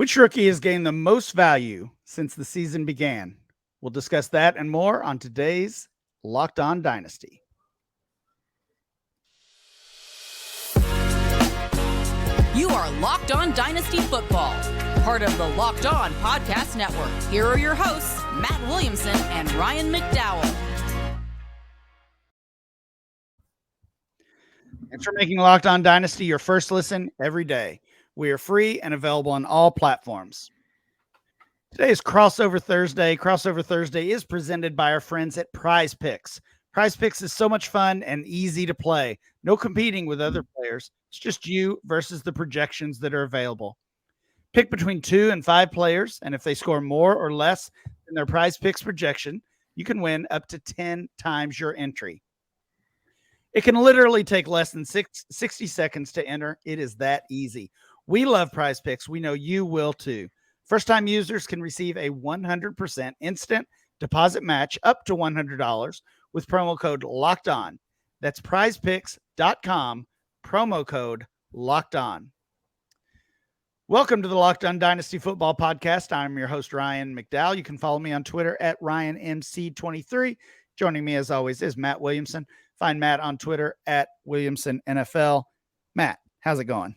Which rookie has gained the most value since the season began? We'll discuss that and more on today's Locked On Dynasty. You are Locked On Dynasty Football, part of the Locked On Podcast Network. Here are your hosts, Matt Williamson and Ryan McDowell. Thanks for making Locked On Dynasty your first listen every day. We are free and available on all platforms. Today is Crossover Thursday. Crossover Thursday is presented by our friends at Prize Picks. Prize Picks is so much fun and easy to play. No competing with other players. It's just you versus the projections that are available. Pick between 2 and 5 players, and if they score more or less than their Prize Picks projection, you can win up to 10 times your entry. It can literally take less than 60 seconds to enter. It is that easy. We love Prize Picks. We know you will too. First-time users can receive a 100% instant deposit match up to $100 with promo code Locked On. That's prizepicks.com, promo code Locked On. Welcome to the Locked On Dynasty Football Podcast. I'm your host, Ryan McDowell. You can follow me on Twitter at RyanMC23. Joining me, as always, is Matt Williamson. Find Matt on Twitter at WilliamsonNFL. Matt, how's it going?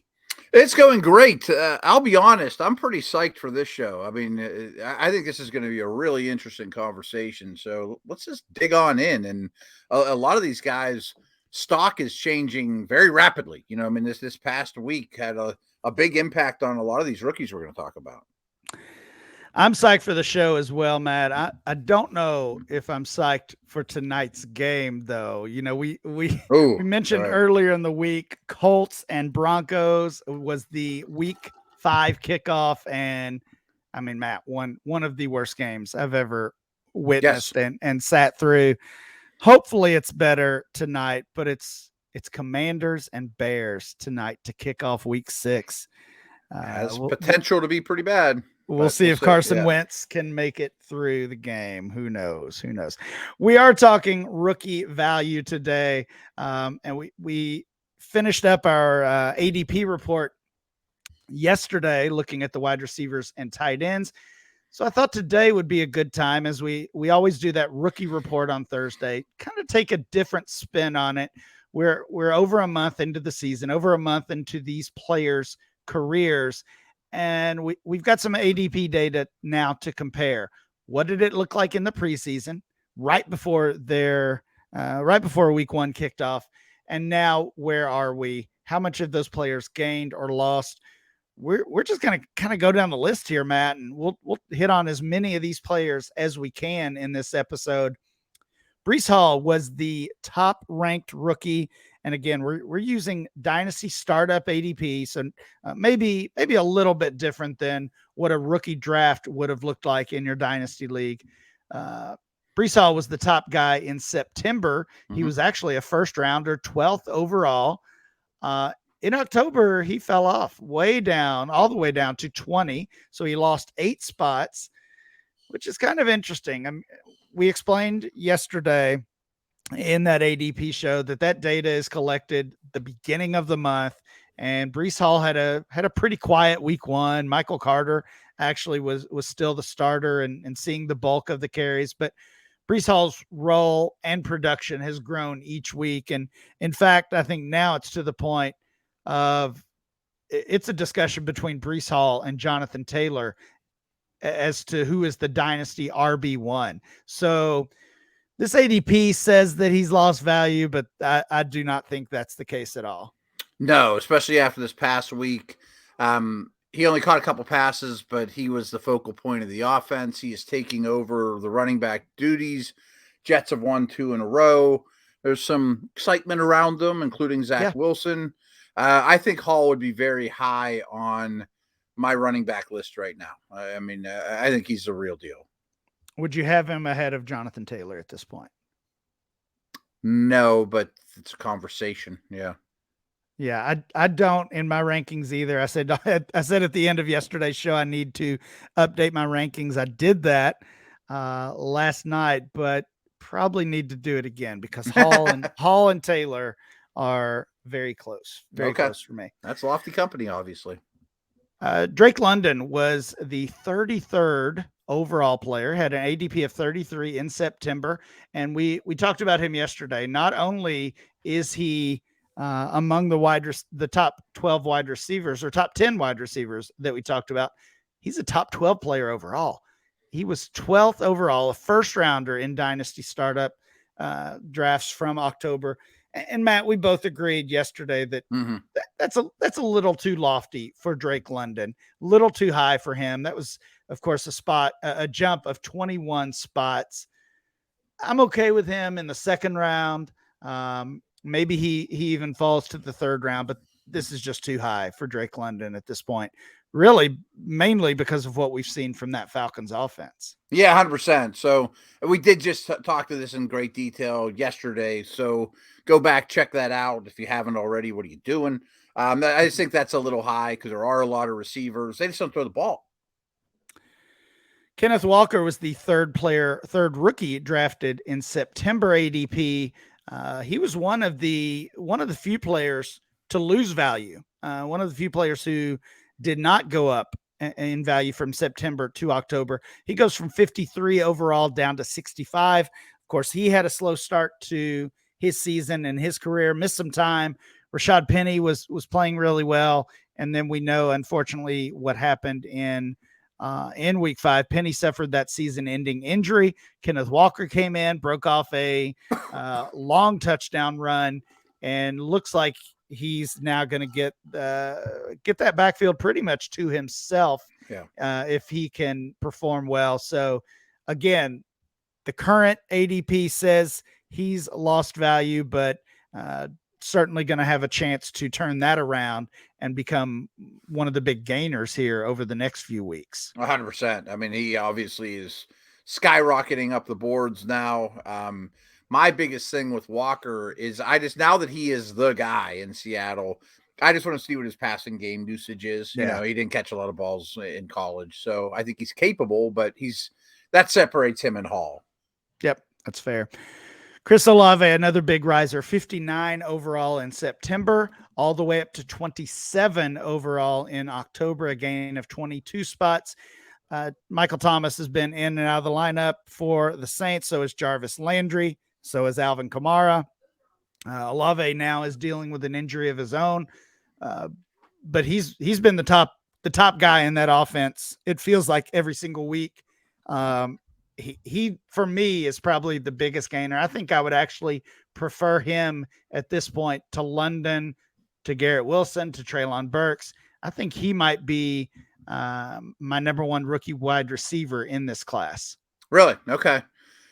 It's going great. I'll be honest. I'm pretty psyched for this show. I mean, I think this is going to be a really interesting conversation. So let's just dig on in. And a lot of these guys' stock is changing very rapidly. You know, I mean, this past week had a big impact on a lot of these rookies we're going to talk about. I'm psyched for the show as well, Matt. I don't know if I'm psyched for tonight's game, though. You know, we mentioned earlier in the week, Colts and Broncos was the week 5 kickoff. And I mean, Matt, one of the worst games I've ever witnessed and sat through. Hopefully it's better tonight, but it's Commanders and Bears tonight to kick off week 6. Has potential to be pretty bad. We'll see if Carson Wentz can make it through the game. Who knows? We are talking rookie value today. And we finished up our ADP report yesterday, looking at the wide receivers and tight ends. So I thought today would be a good time, as we always do that rookie report on Thursday, kind of take a different spin on it. We're over a month into the season, over a month into these players' careers. And we've got some ADP data now to compare. What did it look like in the preseason, right before week 1 kicked off? And now where are we? How much of those players gained or lost? We're just going to kind of go down the list here, Matt, and we'll hit on as many of these players as we can in this episode. Breece Hall was the top ranked rookie. And again, we're using Dynasty Startup ADP, so maybe a little bit different than what a rookie draft would have looked like in your Dynasty league. Breece Hall was the top guy in September. Mm-hmm. He was actually a first rounder, 12th overall. In October, he fell off all the way down to 20. So he lost 8 spots, which is kind of interesting. We explained yesterday in that ADP show that data is collected the beginning of the month, and Breece Hall had a pretty quiet week 1. Michael Carter actually was still the starter and seeing the bulk of the carries, but Breece Hall's role and production has grown each week. And in fact, I think now it's to the point of it's a discussion between Breece Hall and Jonathan Taylor as to who is the Dynasty RB1. So this ADP says that he's lost value, but I do not think that's the case at all. No, especially after this past week. He only caught a couple passes, but he was the focal point of the offense. He is taking over the running back duties. Jets have won 2 in a row. There's some excitement around them, including Zach Wilson. I think Hall would be very high on my running back list right now. I mean, I think he's the real deal. Would you have him ahead of Jonathan Taylor at this point? No, but it's a conversation. Yeah. Yeah, I don't in my rankings either. I said at the end of yesterday's show I need to update my rankings. I did that last night, but probably need to do it again because Hall and Taylor are very close. Very close for me. That's lofty company, obviously. Drake London was the 33rd overall player, had an ADP of 33 in September. And we talked about him yesterday. Not only is he among the top 12 wide receivers or top 10 wide receivers that we talked about, he's a top 12 player overall. He was 12th overall, a first rounder in Dynasty startup drafts from October. And Matt, we both agreed yesterday that that's a little too lofty for Drake London, a little too high for him. That was, of course, a jump of 21 spots. I'm okay with him in the second round. Maybe he even falls to the third round, but this is just too high for Drake London at this point. Really, mainly because of what we've seen from that Falcons offense. Yeah, 100%. So we did just talk to this in great detail yesterday. So go back, check that out. If you haven't already, what are you doing? I just think that's a little high because there are a lot of receivers. They just don't throw the ball. Kenneth Walker was the third rookie drafted in September ADP. He was one of the few players to lose value. One of the few players who did not go up in value from September to October. He goes from 53 overall down to 65. Of course, he had a slow start to his season and his career, missed some time. Rashad Penny was playing really well. And then we know, unfortunately, what happened in week 5. Penny suffered that season-ending injury. Kenneth Walker came in, broke off a long touchdown run, and looks like he's now going to get that backfield pretty much to himself if he can perform well. So, again, the current ADP says he's lost value, but certainly going to have a chance to turn that around and become one of the big gainers here over the next few weeks. 100%. I mean, he obviously is skyrocketing up the boards now. My biggest thing with Walker is now that he is the guy in Seattle, I just want to see what his passing game usage is. You know, he didn't catch a lot of balls in college, so I think he's capable, but that separates him and Hall. Yep, that's fair. Chris Olave, another big riser, 59 overall in September, all the way up to 27 overall in October, a gain of 22 spots. Michael Thomas has been in and out of the lineup for the Saints. So is Jarvis Landry. So is Alvin Kamara. Olave now is dealing with an injury of his own. But he's been the top guy in that offense. It feels like every single week. He for me is probably the biggest gainer. I think I would actually prefer him at this point to London, to Garrett Wilson, to Treyland Burks. I think he might be my number one rookie wide receiver in this class. Really? Okay.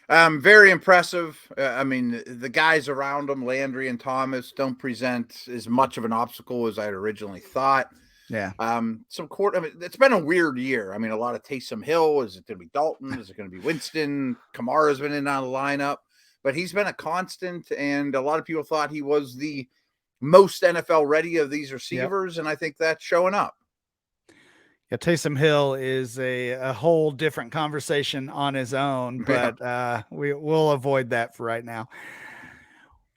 Very impressive. I mean, the guys around him, Landry and Thomas, don't present as much of an obstacle as I had originally thought. Yeah. It's been a weird year. I mean, a lot of Taysom Hill. Is it going to be Dalton? Is it going to be Winston? Kamara's been in and out of the lineup, but he's been a constant, and a lot of people thought he was the most NFL ready of these receivers, and I think that's showing up. Yeah, Taysom Hill is a whole different conversation on his own, but we'll avoid that for right now.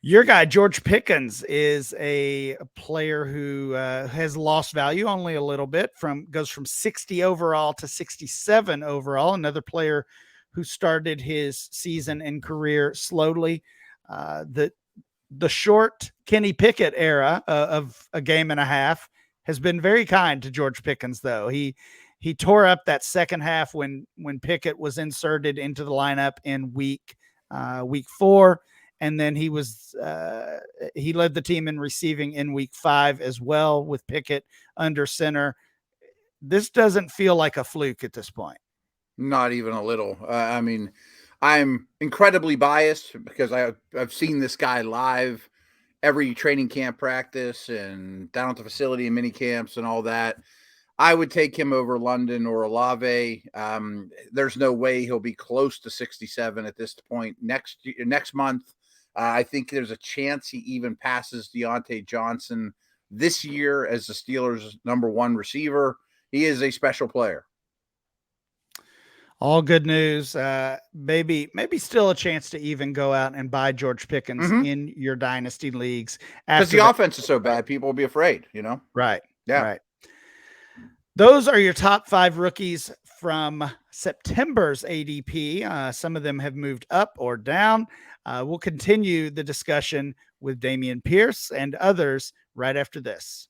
Your guy, George Pickens, is a player who has lost value only a little bit, goes from 60 overall to 67 overall. Another player who started his season and career slowly. The short Kenny Pickett era of a game and a half has been very kind to George Pickens, though. He tore up that second half when Pickett was inserted into the lineup in week 4. And then he led the team in receiving in week 5 as well with Pickett under center. This doesn't feel like a fluke at this point. Not even a little. I mean, I'm incredibly biased because I've seen this guy live every training camp practice and down at the facility and mini camps and all that. I would take him over London or Olave. There's no way he'll be close to 67 at this point next month. I think there's a chance he even passes Deontay Johnson this year as the Steelers' number 1 receiver. He is a special player. All good news. Maybe still a chance to even go out and buy George Pickens in your dynasty leagues. Because the offense is so bad, people will be afraid, you know? Right. Yeah. Right. Those are your top 5 rookies from September's ADP. Some of them have moved up or down. We'll continue the discussion with Damien Pierce and others right after this.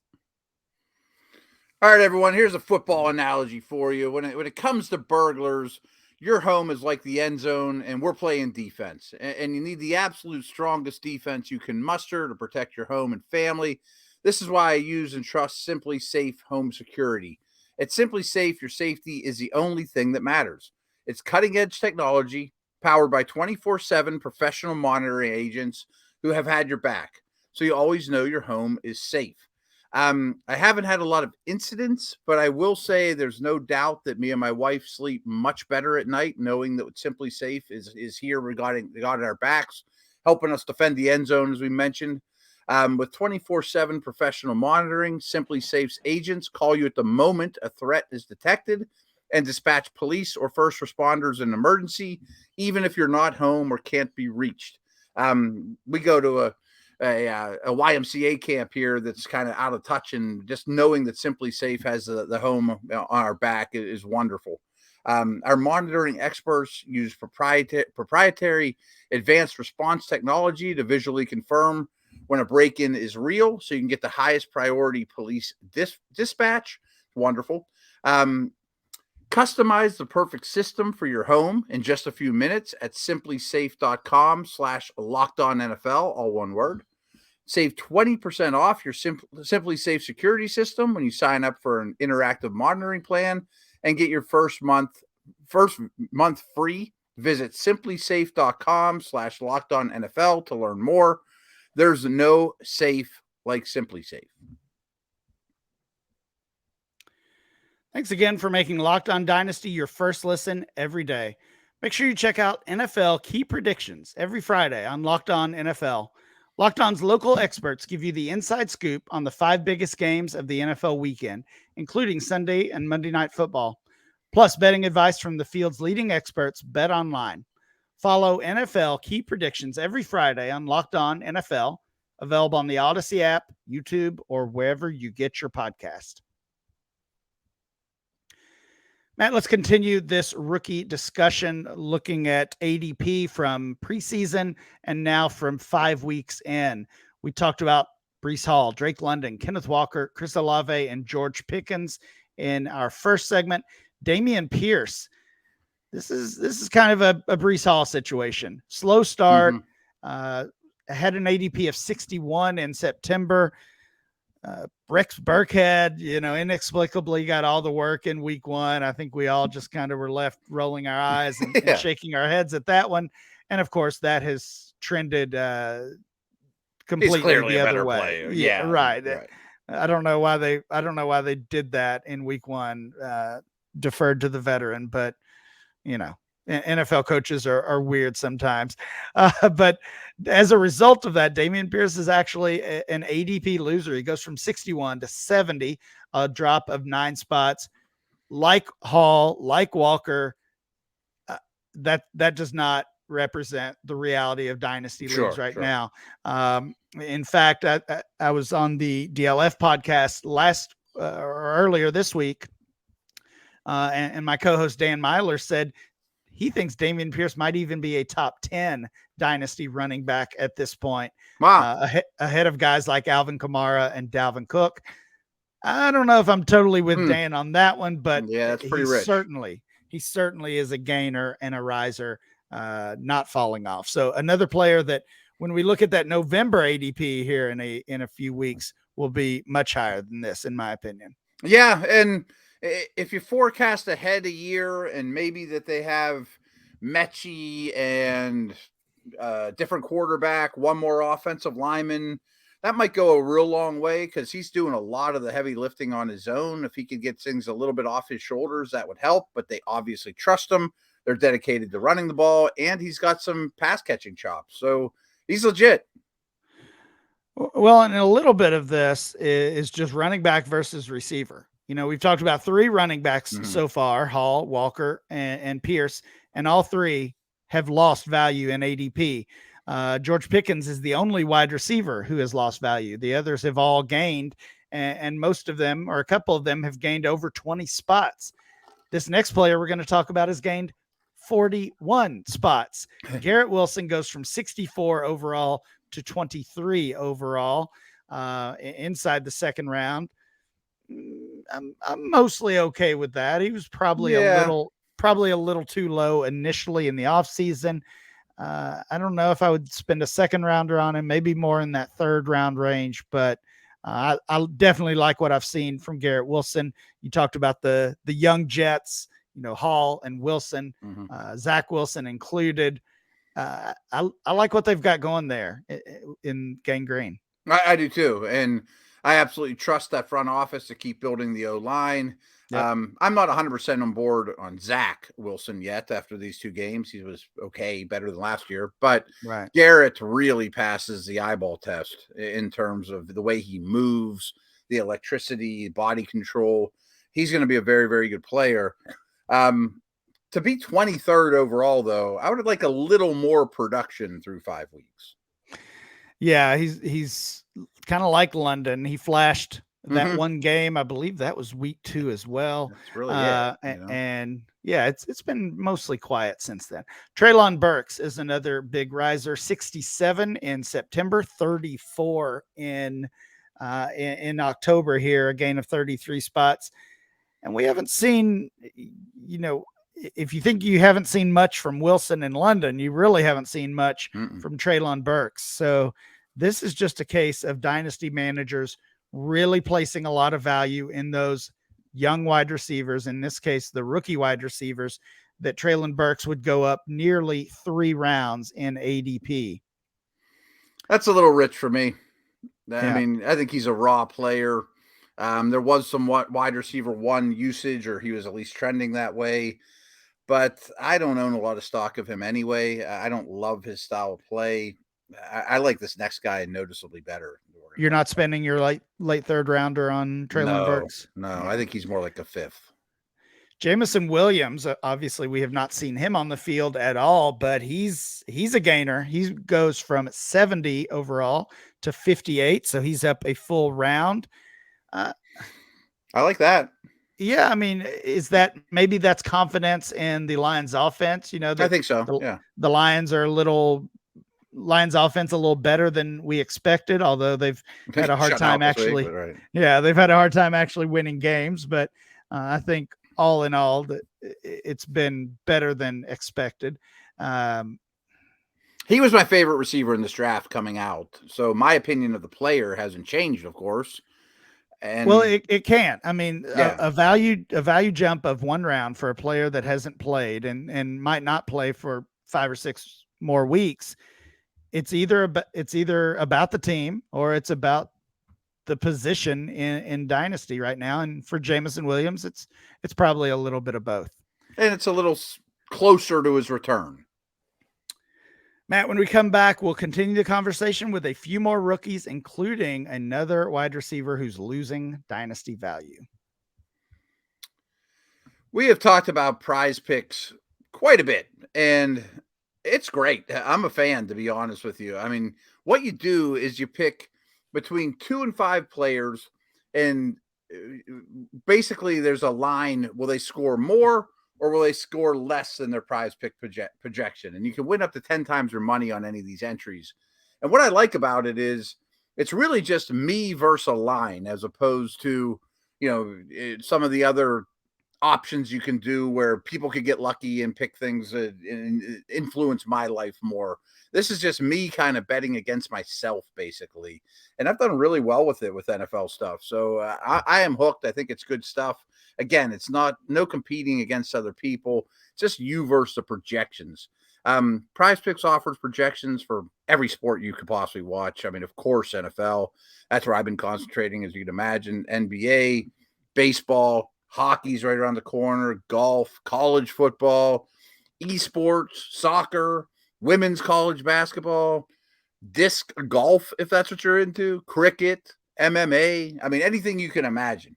All right, everyone, here's a football analogy for you. When it comes to burglars, your home is like the end zone, and we're playing defense. And you need the absolute strongest defense you can muster to protect your home and family. This is why I use and trust Simply Safe Home Security. At Simply Safe, your safety is the only thing that matters. It's cutting-edge technology powered by 24/7 professional monitoring agents who have had your back, so you always know your home is safe. I haven't had a lot of incidents, but I will say there's no doubt that me and my wife sleep much better at night, knowing that Simply Safe is here regarding our backs, helping us defend the end zone, as we mentioned. With 24/7 professional monitoring, Simply Safe's agents call you at the moment a threat is detected and dispatch police or first responders in an emergency, even if you're not home or can't be reached. We go to a YMCA camp here that's kind of out of touch, and just knowing that Simply Safe has the home on our back is wonderful. Our monitoring experts use proprietary advanced response technology to visually confirm when a break-in is real, so you can get the highest priority police dispatch. Wonderful. Customize the perfect system for your home in just a few minutes at simplysafe.com/LockedOnNFL, all one word. Save 20% off your Simply Safe security system when you sign up for an interactive monitoring plan and get your first month free. Visit simplysafe.com/LockedOnNFL to learn more. There's no safe like Simply Safe. Thanks again for making Locked On Dynasty your first listen every day. Make sure you check out NFL Key Predictions every Friday on Locked On NFL. Locked On's local experts give you the inside scoop on the 5 biggest games of the NFL weekend, including Sunday and Monday Night Football, plus betting advice from the field's leading experts, Bet Online. Follow NFL Key Predictions every Friday on Locked On NFL, available on the Odyssey app, YouTube, or wherever you get your podcast. Matt, let's continue this rookie discussion looking at ADP from preseason and now from 5 weeks in. We talked about Breece Hall, Drake London, Kenneth Walker, Chris Salave, and George Pickens in our first segment. Damien Pierce. This is kind of a Breece Hall situation. Slow start. Had an ADP of 61 in September. Rex Burkhead, inexplicably got all the work in week 1. I think we all just kind of were left rolling our eyes and shaking our heads at that one. And of course, that has trended completely the other way. Yeah, right. I don't know why they did that in week 1, deferred to the veteran, but NFL coaches are weird sometimes. But as a result of that, Damien Pierce is actually an ADP loser. He goes from 61 to 70, a drop of 9 spots. Like Hall, like Walker, that does not represent the reality of dynasty leagues right now. In fact, I was on the DLF podcast earlier this week, and my co-host Dan Myler said he thinks Damien Pierce might even be a top 10 dynasty running back at this point. Wow. Ahead of guys like Alvin Kamara and Dalvin Cook. I don't know if I'm totally with Dan on that one, but yeah, that's pretty rich. He certainly is a gainer and a riser, not falling off. So another player that when we look at that November ADP here in a few weeks will be much higher than this, in my opinion. Yeah. And if you forecast ahead a year and maybe that they have Mechie and different quarterback, one more offensive lineman, that might go a real long way because he's doing a lot of the heavy lifting on his own. If he could get things a little bit off his shoulders, that would help, but they obviously trust him. They're dedicated to running the ball, and he's got some pass catching chops. So he's legit. Well, and a little bit of this is just running back versus receiver. We've talked about 3 running backs so far, Hall, Walker, and Pierce, and all 3 have lost value in ADP. George Pickens is the only wide receiver who has lost value. The others have all gained, and most of them, or a couple of them, have gained over 20 spots. This next player we're going to talk about has gained 41 spots. Garrett Wilson goes from 64 overall to 23 overall inside the second round. I'm mostly okay with that. He was probably a little too low initially in the offseason. I don't know if I would spend a second rounder on him, maybe more in that third round range, but I definitely like what I've seen from Garrett Wilson. You talked about the young Jets, Hall and Wilson, Zach Wilson included. I like what they've got going there in Gang Green. I do too. And I absolutely trust that front office to keep building the O-line. Yep. I'm not 100% on board on Zach Wilson yet after these two games. He was okay, better than last year. But right. Garrett really passes the eyeball test in terms of the way he moves, the electricity, body control. He's going to be a very, very good player. To be 23rd overall, though, I would like a little more production through 5 weeks. Yeah, he's kind of like London. He flashed that one game. I believe that was week 2 as well. That's really and yeah, it's been mostly quiet since then. Treyland Burks is another big riser. 67 in September, 34 in October here, a gain of 33 spots. And we haven't seen, if you think you haven't seen much from Wilson in London, you really haven't seen much from Treyland Burks. So this is just a case of dynasty managers really placing a lot of value in those young wide receivers. In this case, the rookie wide receivers, that Treyland Burks would go up nearly 3 rounds in ADP. That's a little rich for me. I mean, I think he's a raw player. There was some wide receiver 1 usage, or he was at least trending that way. But I don't own a lot of stock of him anyway. I don't love his style of play. I like this next guy noticeably better. You're not spending your late third rounder on Treyland Burks? No, I think he's more like a 5th. Jameson Williams, obviously we have not seen him on the field at all, but he's a gainer. He goes from 70 overall to 58, so he's up a full round. I like that. Yeah, I mean, maybe that's confidence in the Lions offense? I think so. The Lions offense a little better than we expected, although they've had a hard time actually. Right. Yeah, they've had a hard time actually winning games, but I think all in all that it's been better than expected. He was my favorite receiver in this draft coming out. So my opinion of the player hasn't changed, of course. And well, it can't. I mean, a value jump of 1 round for a player that hasn't played and might not play for 5 or 6 more weeks. It's either about the team or it's about the position in Dynasty right now. And for Jameson Williams, it's probably a little bit of both. And it's a little closer to his return. Matt, when we come back, we'll continue the conversation with a few more rookies, including another wide receiver who's losing dynasty value. We have talked about Prize Picks quite a bit, and it's great. I'm a fan, to be honest with you. I mean, what you do is you pick between 2 and 5 players, and basically there's a line. Will they score more or will they score less than their Prize Pick projection? And you can win up to 10 times your money on any of these entries. And what I like about it is it's really just me versus a line, as opposed to, some of the other options you can do where people could get lucky and pick things and influence my life more. This is just me kind of betting against myself, basically. And I've done really well with it with NFL stuff. So I am hooked. I think it's good stuff. Again, it's no competing against other people. It's just you versus the projections. Prize Picks offers projections for every sport you could possibly watch. I mean, of course, NFL. That's where I've been concentrating, as you can imagine. NBA, baseball, hockey's right around the corner, golf, college football, esports, soccer, women's college basketball, disc golf, if that's what you're into, cricket, MMA. I mean, anything you can imagine.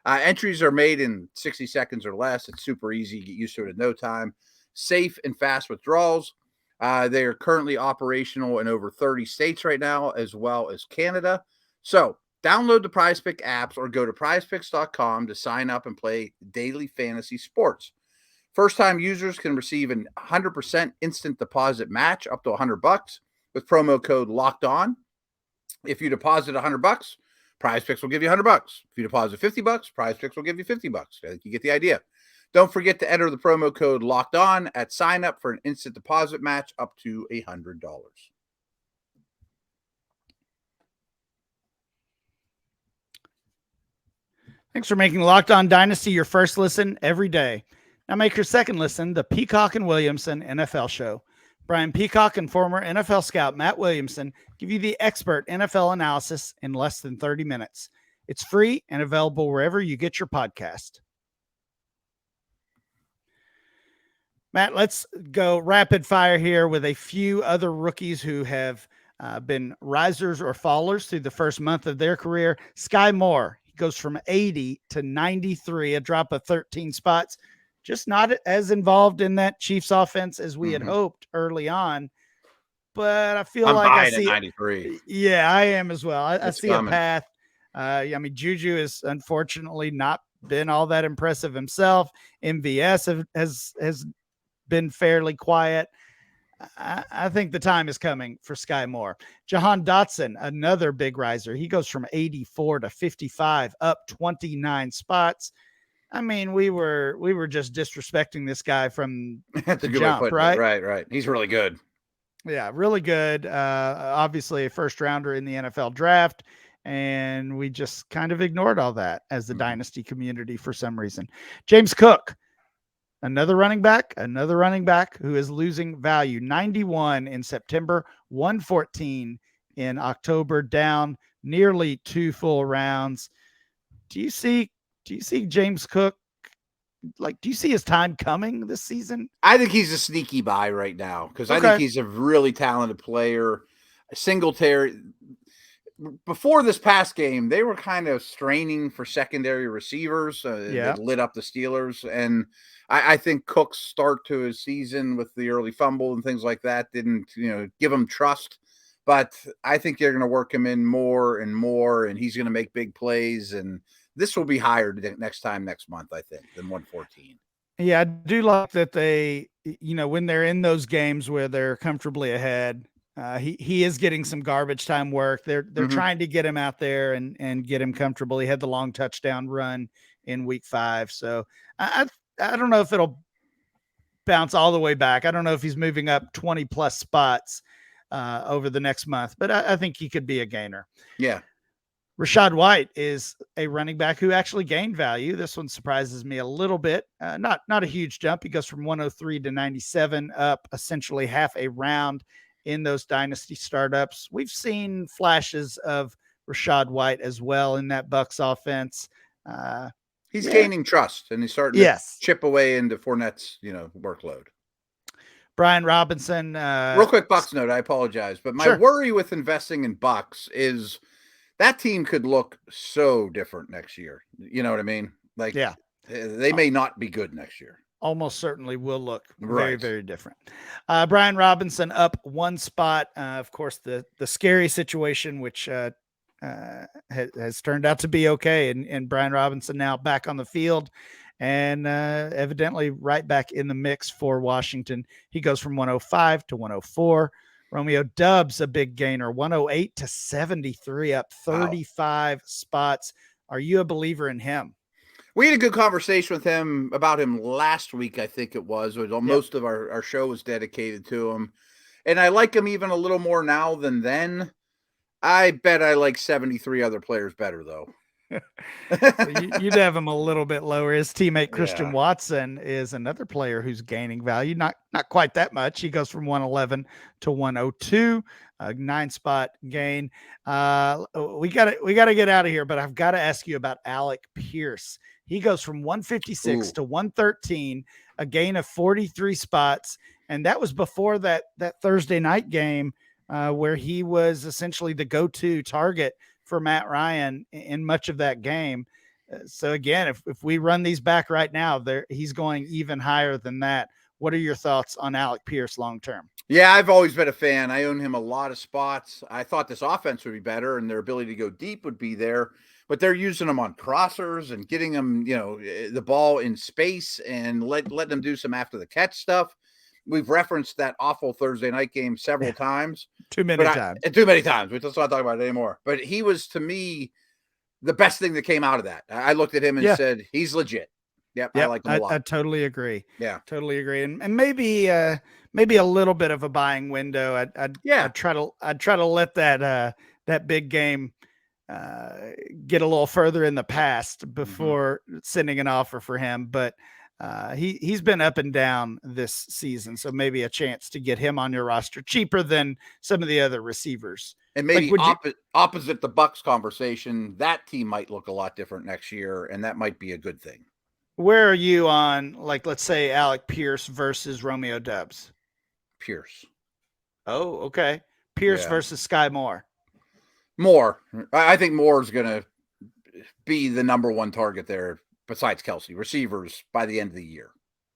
Entries are made in 60 seconds or less. It's super easy. You get used to it in no time. Safe and fast withdrawals. They are currently operational in over 30 states right now, as well as Canada. So Download the PrizePick apps or go to prizepicks.com to sign up and play daily fantasy sports. First-time users can receive a 100% instant deposit match up to $100 with promo code LOCKEDON. If you deposit $100, PrizePicks will give you $100. If you deposit $50, PrizePicks will give you $50. I think you get the idea. Don't forget to enter the promo code LOCKEDON at sign up for an instant deposit match up to $100. Thanks for making Locked On Dynasty your first listen every day. Now make your second listen the Peacock and Williamson NFL Show. Brian Peacock and former NFL scout Matt Williamson give you the expert NFL analysis in less than 30 minutes. It's free and available wherever you get your podcast. Matt, let's go rapid fire here with a few other rookies who have been risers or fallers through the first month of their career. Sky Moore, he goes from 80 to 93, a drop of 13 spots. Just not as involved in that Chiefs offense as we had hoped early on. But I feel like I see 93. Yeah, I am as well. I see a path. Juju has unfortunately not been all that impressive himself. MVS has been fairly quiet. I think the time is coming for Sky Moore. Jahan Dotson, another big riser. He goes from 84 to 55, up 29 spots. I mean, we were just disrespecting this guy from the jump, right? Right. He's really good. Yeah, really good. Obviously a first rounder in the NFL draft. And we just kind of ignored all that as the dynasty community for some reason. James Cook, another running back who is losing value. 91 in September, 114 in October, down nearly 2 full rounds. Do you see James Cook? Do you see his time coming this season? I think he's a sneaky buy right now because I think he's a really talented player. Singletary. Before this past game, they were kind of straining for secondary receivers. That lit up the Steelers. And I think Cook's start to his season with the early fumble and things like that didn't, give him trust. But I think they're going to work him in more and more, and he's going to make big plays. And this will be higher next month, I think, than 114. Yeah, I do like that they, when they're in those games where they're comfortably ahead, he is getting some garbage time work. They're trying to get him out there and get him comfortable. He had the long touchdown run in week 5. So I don't know if it'll bounce all the way back. I don't know if he's moving up 20 plus spots over the next month, but I think he could be a gainer. Yeah. Rashad White is a running back who actually gained value. This one surprises me a little bit. Not a huge jump. He goes from 103 to 97, up essentially half a round in those dynasty startups. We've seen flashes of Rashad White as well in that Bucs offense. He's gaining trust, and he's starting to chip away into Fournette's, workload. Brian Robinson. Real quick Bucs note, I apologize, but my worry with investing in Bucs is that team could look so different next year. You know what I mean? They may not be good next year. Almost certainly will look very, very different. Brian Robinson up 1 spot. Of course, the scary situation, which has turned out to be okay. And Brian Robinson now back on the field and evidently right back in the mix for Washington. He goes from 105 to 104. Romeo Doubs, a big gainer, 108 to 73, up 35 spots. Are you a believer in him? We had a good conversation with him about him last week, I think it was. Most of our show was dedicated to him. And I like him even a little more now than then. I bet I like 73 other players better, though. You'd have him a little bit lower. His teammate Christian Watson is another player who's gaining value. Not quite that much. He goes from 111 to 102, a 9-spot gain. We gotta get out of here, but I've got to ask you about Alec Pierce. He goes from 156 to 113, a gain of 43 spots, and that was before that Thursday night game where he was essentially the go-to target for Matt Ryan in much of that game. So again, if we run these back right now, he's going even higher than that. What are your thoughts on Alec Pierce long-term? Yeah, I've always been a fan. I own him a lot of spots. I thought this offense would be better and their ability to go deep would be there, but they're using them on crossers and getting them, the ball in space and letting them do some after the catch stuff. We've referenced that awful Thursday night game several times. Too many times. Too many times. We just not talk about it anymore. But he was, to me, the best thing that came out of that. I looked at him and said, he's legit. Yep, I like him a lot. I totally agree. Yeah, totally agree. And maybe a little bit of a buying window. I'd try to let that big game get a little further in the past before sending an offer for him. But he's been up and down this season, so maybe a chance to get him on your roster cheaper than some of the other receivers. And maybe opposite the Bucs conversation, that team might look a lot different next year, and that might be a good thing. Where are you on, like, let's say Alec Pierce versus Romeo Doubs? Pierce. Oh, okay. Pierce versus Sky Moore. Moore. I think Moore is going to be the number one target there besides Kelsey, receivers by the end of the year.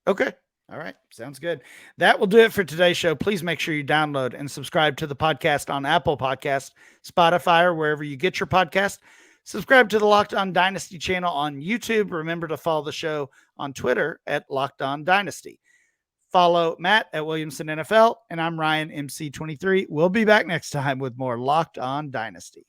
Okay. All right. Sounds good. That will do it for today's show. Please make sure you download and subscribe to the podcast on Apple Podcasts, Spotify, or wherever you get your podcast. Subscribe to the Locked On Dynasty channel on YouTube. Remember to follow the show on Twitter at Locked On Dynasty. Follow Matt at Williamson NFL, and I'm Ryan MC23. We'll be back next time with more Locked On Dynasty.